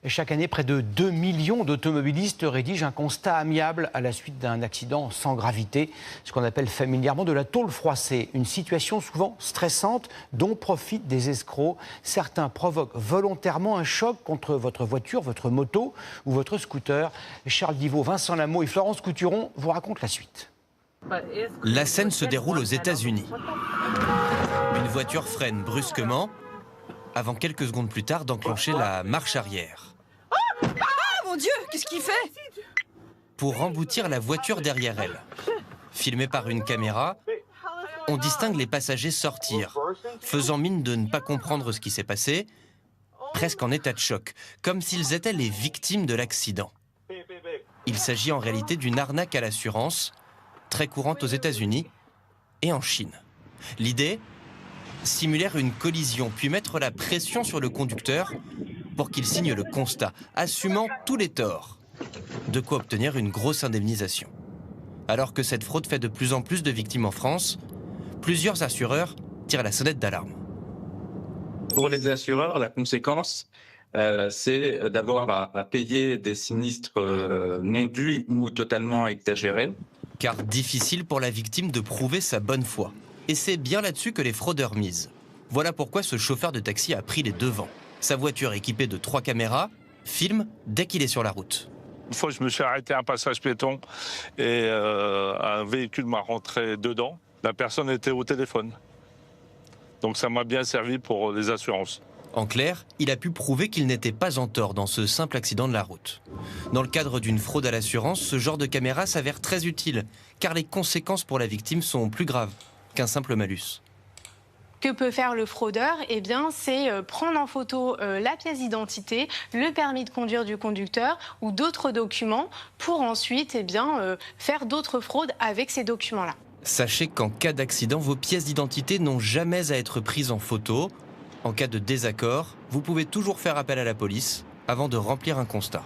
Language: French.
Et chaque année, près de 2 millions d'automobilistes rédigent un constat amiable à la suite d'un accident sans gravité, ce qu'on appelle familièrement de la tôle froissée. Une situation souvent stressante dont profitent des escrocs. Certains provoquent volontairement un choc contre votre voiture, votre moto ou votre scooter. Charles Divot, Vincent Lameau et Florence Couturon vous racontent la suite. La scène se déroule aux États-Unis. Une voiture freine brusquement avant quelques secondes plus tard d'enclencher la marche arrière. Ah mon Dieu, qu'est-ce qu'il fait? Pour emboutir la voiture derrière elle. Filmée par une caméra, on distingue les passagers sortir, faisant mine de ne pas comprendre ce qui s'est passé, presque en état de choc, comme s'ils étaient les victimes de l'accident. Il s'agit en réalité d'une arnaque à l'assurance, très courante aux États-Unis et en Chine. L'idée ? Simuler une collision, puis mettre la pression sur le conducteur pour qu'il signe le constat, assumant tous les torts. De quoi obtenir une grosse indemnisation. Alors que cette fraude fait de plus en plus de victimes en France, plusieurs assureurs tirent la sonnette d'alarme. Pour les assureurs, la conséquence, c'est d'avoir à payer des sinistres non dus ou totalement exagérés. Car difficile pour la victime de prouver sa bonne foi. Et c'est bien là-dessus que les fraudeurs misent. Voilà pourquoi ce chauffeur de taxi a pris les devants. Sa voiture équipée de 3 caméras filme dès qu'il est sur la route. Une fois, je me suis arrêté à un passage piéton et un véhicule m'a rentré dedans. La personne était au téléphone. Donc ça m'a bien servi pour les assurances. En clair, il a pu prouver qu'il n'était pas en tort dans ce simple accident de la route. Dans le cadre d'une fraude à l'assurance, ce genre de caméra s'avère très utile, car les conséquences pour la victime sont plus graves qu'un simple malus. Que peut faire le fraudeur? Eh bien, c'est prendre en photo la pièce d'identité, le permis de conduire du conducteur ou d'autres documents pour ensuite faire d'autres fraudes avec ces documents-là. Sachez qu'en cas d'accident, vos pièces d'identité n'ont jamais à être prises en photo. En cas de désaccord, vous pouvez toujours faire appel à la police avant de remplir un constat.